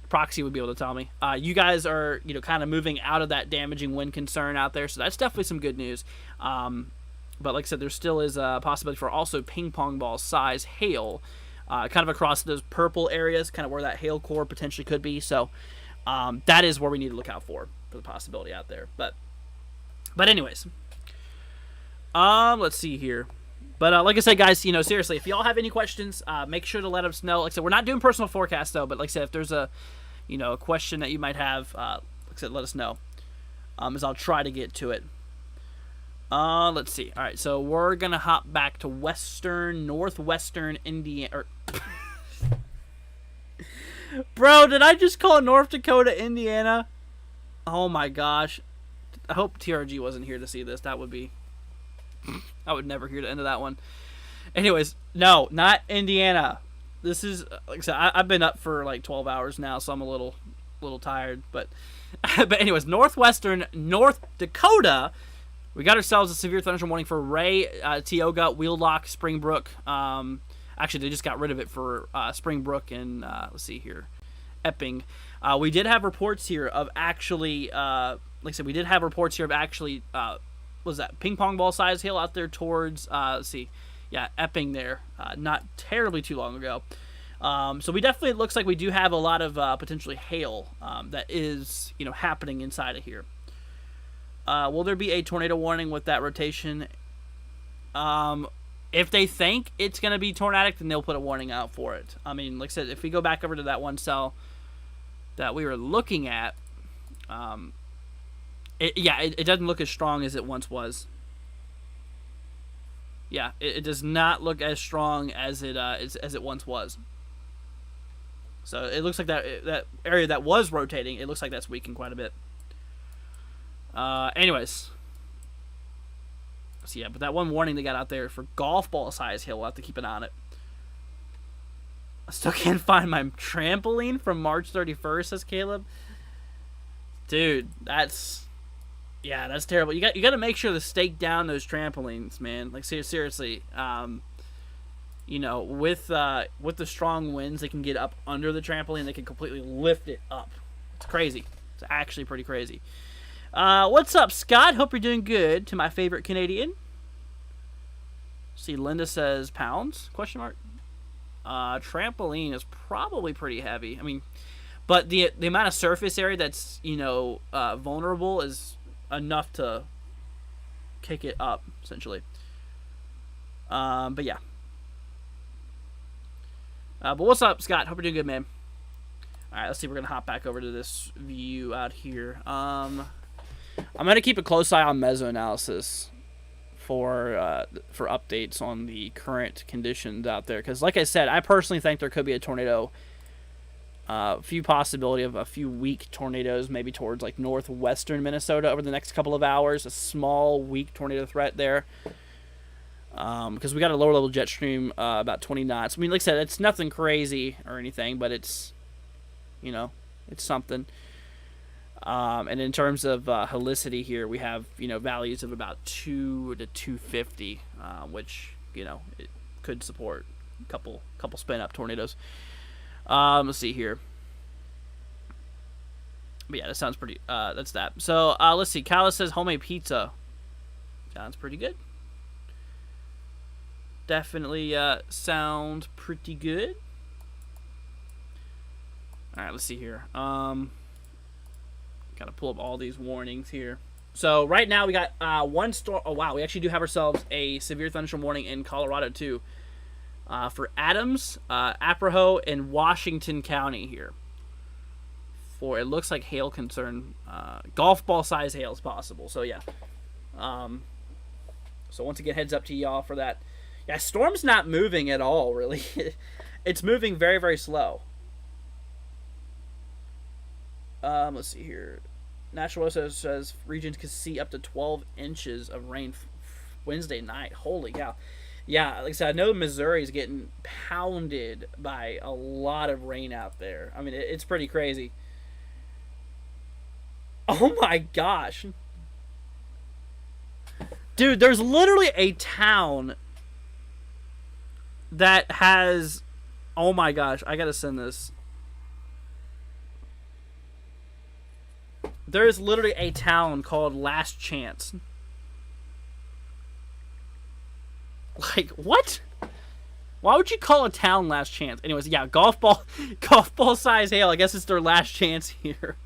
Proxy would be able to tell me. You guys are, kind of moving out of that damaging wind concern out there, so that's definitely some good news. But like I said, there still is a possibility for also ping pong ball size hail, kind of across those purple areas, kind of where that hail core potentially could be. So that is where we need to look out for the possibility out there. But anyways, let's see here. But like I said, guys, seriously, if y'all have any questions, make sure to let us know. Like I said, we're not doing personal forecasts though. But like I said, if there's a question that you might have, like I said, let us know. As I'll try to get to it. Let's see. All right, so we're gonna hop back to northwestern Indiana. Bro, did I just call North Dakota, Indiana? Oh my gosh. I hope TRG wasn't here to see this. That would be. I would never hear the end of that one. Anyways, no, not Indiana. This is like I said, I've been up for like 12 hours now, so I'm a little tired. But anyways, northwestern North Dakota. We got ourselves a severe thunderstorm warning for Ray, Tioga, Wheelock, Springbrook. Actually, they just got rid of it for Springbrook and let's see here, Epping. We did have reports here of actually, like I said, we did have reports here of actually, what was that ping pong ball size hail out there towards, let's see, yeah, Epping there, not terribly too long ago. So we definitely, it looks like we do have a lot of potentially hail that is, happening inside of here. Will there be a tornado warning with that rotation? If they think it's going to be tornadic, then they'll put a warning out for it. I mean, like I said, if we go back over to that one cell that we were looking at, it doesn't look as strong as it once was. Yeah, it does not look as strong as it once was. So it looks like that area that was rotating, it looks like that's weakened quite a bit. Anyways. So yeah, but that one warning they got out there for golf ball size hail, we'll have to keep an eye on it. I still can't find my trampoline from March 31st, says Caleb. Dude, that's terrible. You got to make sure to stake down those trampolines, man. Like seriously, with the strong winds, they can get up under the trampoline. They can completely lift it up. It's crazy. It's actually pretty crazy. What's up, Scott? Hope you're doing good. To my favorite Canadian. See, Linda says pounds? Question mark. Trampoline is probably pretty heavy. I mean, but the amount of surface area that's vulnerable is enough to kick it up essentially. But yeah. But what's up, Scott? Hope you're doing good, man. All right, let's see. We're gonna hop back over to this view out here. I'm gonna keep a close eye on mesoanalysis for updates on the current conditions out there, because like I said, I personally think there could be a tornado. Few possibility of a few weak tornadoes, maybe towards like northwestern Minnesota over the next couple of hours. A small weak tornado threat there. Because we got a lower level jet stream about 20 knots. I mean, like I said, it's nothing crazy or anything, but it's something. And in terms of helicity here, we have values of about 2 to 250, which it could support a couple spin up tornadoes. Let's see here. But yeah, that sounds pretty. That's that. So let's see. Kala says homemade pizza. Sounds pretty good. Definitely sounds pretty good. All right, let's see here. Gotta pull up all these warnings here. So right now we got one storm. Oh wow, we actually do have ourselves a severe thunderstorm warning in Colorado too. For Adams, Arapahoe, and Washington County here. For it looks like hail concern, golf ball size hail is possible. So yeah. So once again, heads up to y'all for that. Yeah, storm's not moving at all, really. It's moving very, very slow. Let's see here. National Weather says regions could see up to 12 inches of rain Wednesday night. Holy cow. Yeah, like I said, I know Missouri's getting pounded by a lot of rain out there. I mean, it's pretty crazy. Oh my gosh. Dude, there's literally a town that has... Oh my gosh, I gotta send this. There is literally a town called Last Chance. Like, what? Why would you call a town Last Chance? Anyways, yeah, golf ball size hail. I guess it's their last chance here.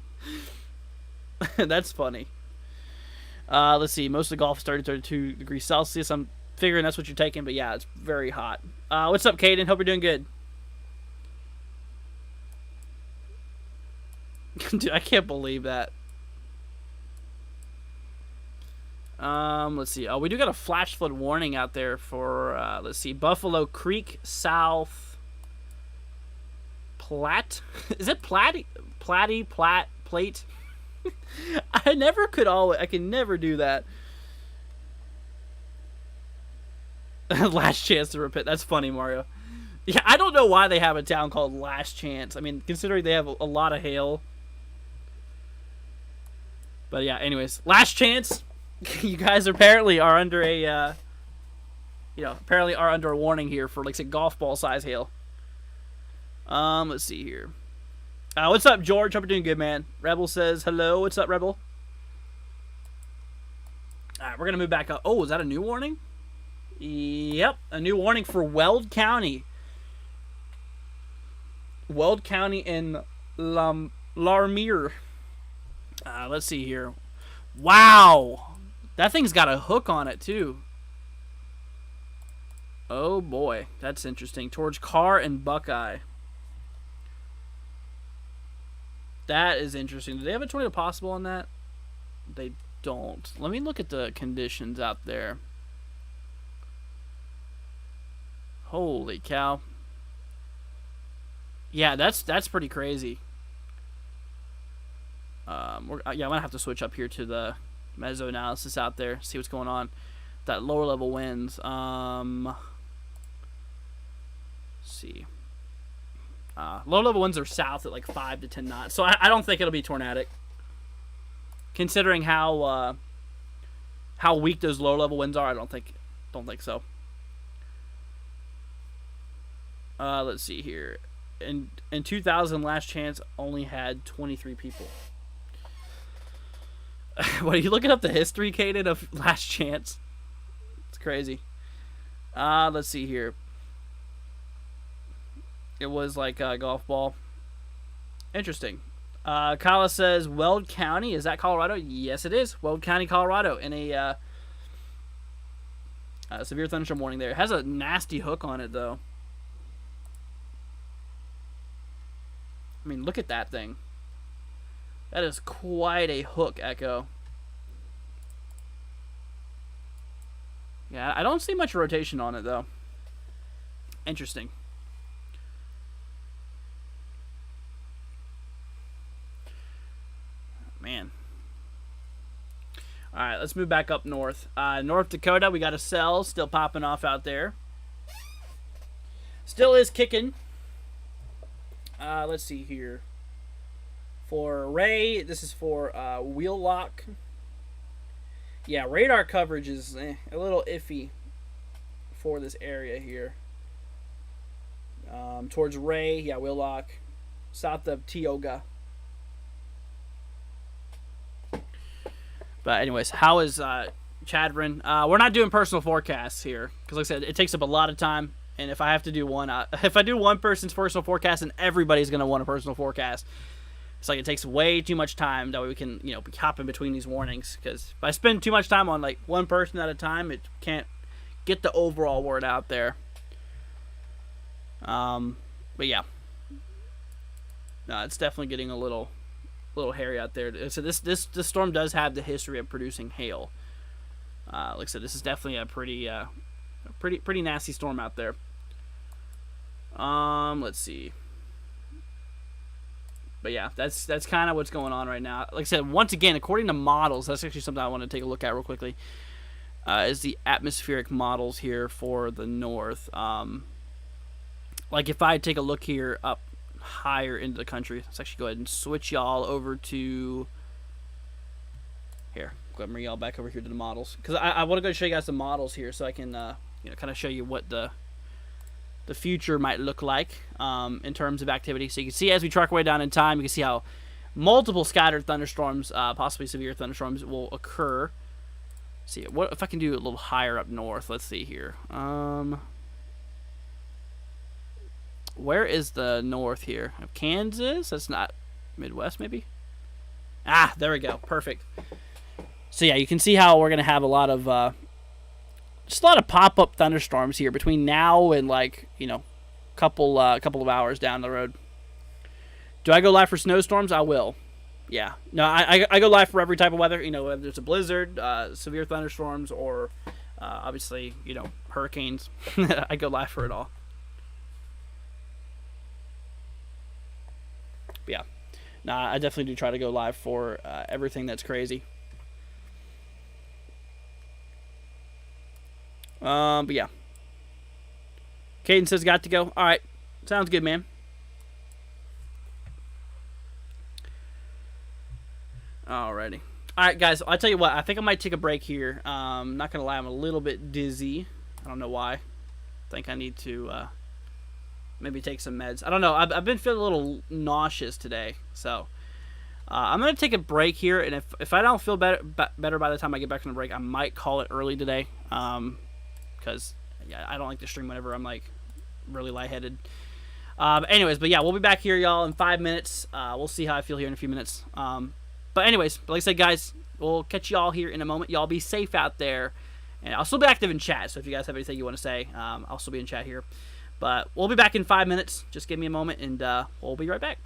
That's funny. Let's see. Most of the golf is 32 degrees Celsius. I'm figuring that's what you're taking, but yeah, it's very hot. What's up, Caden? Hope you're doing good. Dude, I can't believe that. Let's see. Oh, we do got a flash flood warning out there for, let's see, Buffalo Creek, South Platte. Is it Platte? Plate? I can never do that. Last chance to repent. That's funny, Mario. Yeah, I don't know why they have a town called Last Chance. I mean, considering they have a lot of hail. But yeah, anyways, Last Chance. You guys apparently are under a, apparently are under a warning here for, like, say, golf ball size hail. Let's see here. What's up, George? Hope you're doing good, man. Rebel says hello. What's up, Rebel? All right, we're gonna move back up. Oh, is that a new warning? Yep, a new warning for Weld County. Weld County in Larmere. Let's see here. Wow, that thing's got a hook on it too. Oh boy, that's interesting. Towards Carr and Buckeye. That is interesting. Do they have a tornado possible on that? They don't. Let me look at the conditions out there. Holy cow. Yeah, that's pretty crazy. I'm gonna have to switch up here to the meso analysis out there, see what's going on. That lower level winds. Let's see. Low level winds are south at like 5 to 10 knots, so I don't think it'll be tornadic. Considering how weak those low level winds are, I don't think so. Let's see here. In 2000, Last Chance only had 23 people. What, are you looking up the history, Kaden, of Last Chance? It's crazy. Let's see here. It was like a golf ball. Interesting. Kala says, Weld County, is that Colorado? Yes, it is. Weld County, Colorado. In a severe thunderstorm warning there. It has a nasty hook on it, though. I mean, look at that thing. That is quite a hook, Echo. Yeah, I don't see much rotation on it, though. Interesting. Man. Alright, let's move back up north. North Dakota, we got a cell still popping off out there. Still is kicking. Let's see here. For Ray, this is for Wheelock. Yeah, radar coverage is a little iffy for this area here. Towards Ray, yeah, Wheelock. South of Tioga. But anyways, how is Chadron? We're not doing personal forecasts here because, like I said, it takes up a lot of time. And if I have to do one, if I do one person's personal forecast, then everybody's gonna want a personal forecast. It's like it takes way too much time. That way we can, be hopping between these warnings. Because if I spend too much time on like one person at a time, it can't get the overall word out there. But yeah, no, it's definitely getting a little hairy out there. So this storm does have the history of producing hail. Like I said, this is definitely a pretty nasty storm out there. Let's see. But yeah, that's kind of what's going on right now. Like I said, once again, according to models, that's actually something I want to take a look at real quickly. Is the atmospheric models here for the north. Like if I take a look here up higher into the country, let's actually go ahead and switch y'all over to here. Go ahead and bring y'all back over here to the models, because I want to go show you guys the models here, so I can kind of show you what the future might look like in terms of activity. So you can see as we truck way down in time, you can see how multiple scattered thunderstorms, possibly severe thunderstorms, will occur. Let's see what if I can do a little higher up north. Let's see here. Where is the north here? Kansas? That's not Midwest, maybe? Ah, there we go. Perfect. So yeah, you can see how we're gonna have a lot of just a lot of pop-up thunderstorms here between now and like couple of hours down the road. Do I go live for snowstorms? I will. Yeah. No, I go live for every type of weather. You know, whether it's a blizzard, severe thunderstorms, or obviously, you know, hurricanes. I go live for it all. But yeah. Nah, I definitely do try to go live for everything that's crazy. But yeah. Caden says got to go. All right. Sounds good, man. Alrighty. All right, guys. I'll tell you what. I think I might take a break here. Not gonna lie, I'm a little bit dizzy. I don't know why. I think I need to maybe take some meds. I don't know. I've been feeling a little nauseous today, so I'm gonna take a break here. And if I don't feel better by the time I get back from the break, I might call it early today. Because yeah, I don't like to stream whenever I'm like really lightheaded. Anyways, but yeah, we'll be back here, y'all, in 5 minutes. We'll see how I feel here in a few minutes. But anyways, like I said, guys, we'll catch y'all here in a moment. Y'all be safe out there. And I'll still be active in chat, so if you guys have anything you want to say, I'll still be in chat here. But we'll be back in 5 minutes. Just give me a moment, and we'll be right back.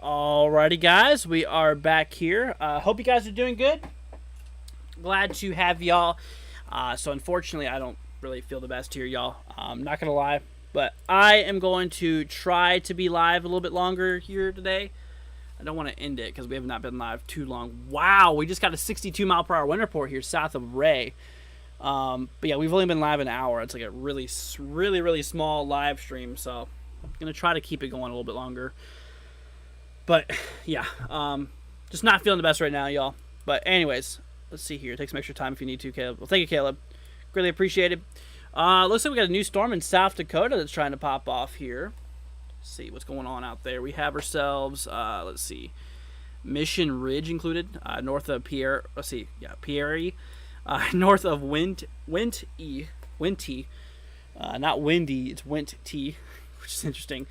Alrighty, guys, we are back here. Hope you guys are doing good. Glad to have y'all. So unfortunately, I don't really feel the best here, y'all. I'm not gonna lie, but I am going to try to be live a little bit longer here today. I don't want to end it because we have not been live too long. Wow, we just got a 62-mile-per-hour wind report here south of Ray. But yeah, we've only been live an hour. It's like a really small live stream, so I'm gonna try to keep it going a little bit longer. But yeah, just not feeling the best right now, y'all. But anyways, let's see here. Take some extra time if you need to, Caleb. Well, thank you, Caleb. Greatly appreciated. Looks like we got a new storm in South Dakota that's trying to pop off here. Let's see what's going on out there. We have ourselves, let's see, Mission Ridge included, north of Pierre. Let's see, yeah, Pierre, north of Winty, not Windy, it's Winty, which is interesting.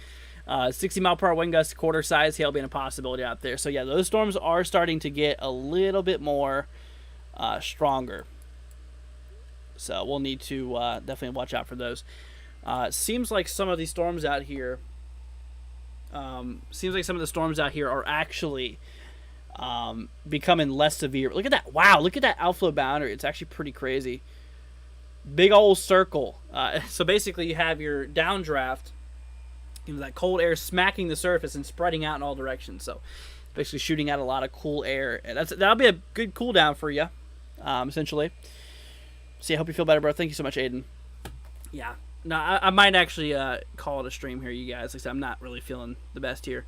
60-mile-per-hour wind gust, quarter size hail being a possibility out there. So yeah, those storms are starting to get a little bit more stronger. So we'll need to definitely watch out for those. It seems like some of these storms out here, are actually becoming less severe. Look at that! Wow, look at that outflow boundary. It's actually pretty crazy. Big old circle. So basically, you have your downdraft. That cold air smacking the surface and spreading out in all directions. So basically shooting out a lot of cool air. And that'll be a good cool down for you, essentially. See, I hope you feel better, bro. Thank you so much, Aiden. Yeah. No, I might actually call it a stream here, you guys. Like I said, I'm not really feeling the best here.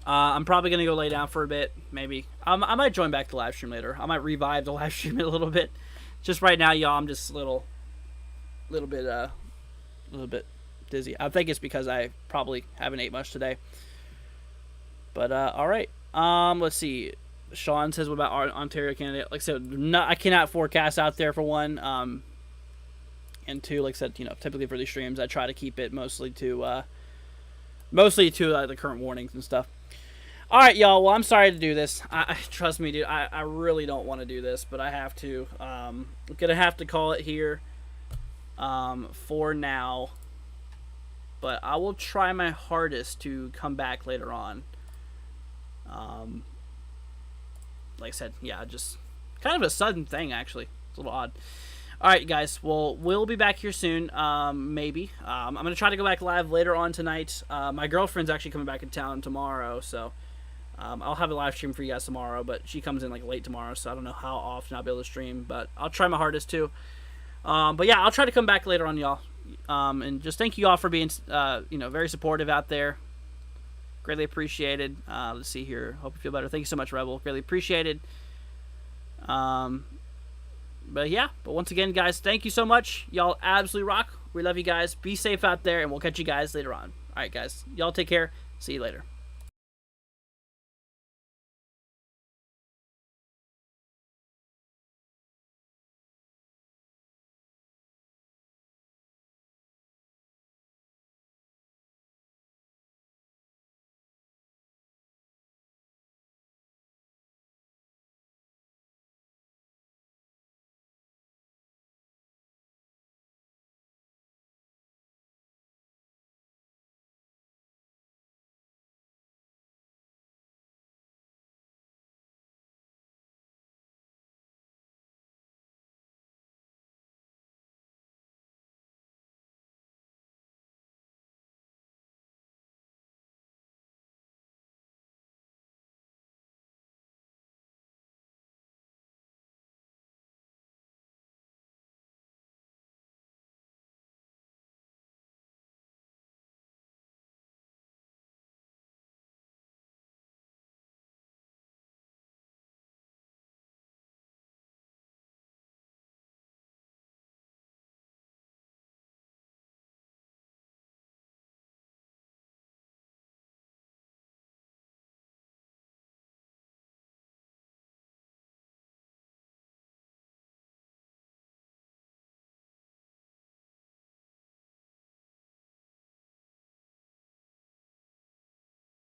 I'm probably going to go lay down for a bit, maybe. I might join back the live stream later. I might revive the live stream a little bit. Just right now, y'all, I'm just a little bit dizzy. I think it's because I probably haven't ate much today. But all right. Let's see. Sean says, "What about our Ontario candidate?" Like I said, I cannot forecast out there for one. And two, like I said, typically for these streams, I try to keep it mostly to the current warnings and stuff. All right, y'all. Well, I'm sorry to do this. I trust me, dude. I really don't want to do this, but I have to. I'm gonna have to call it here. For now. But I will try my hardest to come back later on. Like I said, yeah, just kind of a sudden thing, actually. It's a little odd. All right, guys. Well, we'll be back here soon, maybe. I'm going to try to go back live later on tonight. My girlfriend's actually coming back in town tomorrow, so I'll have a live stream for you guys tomorrow, but she comes in like late tomorrow, so I don't know how often I'll be able to stream, but I'll try my hardest to. But yeah, I'll try to come back later on, y'all. And just thank you all for being, very supportive out there. Greatly appreciated. Let's see here. Hope you feel better. Thank you so much, Rebel. Greatly appreciated. But yeah, once again, guys, thank you so much. Y'all absolutely rock. We love you guys. Be safe out there, and we'll catch you guys later on. All right, guys. Y'all take care. See you later.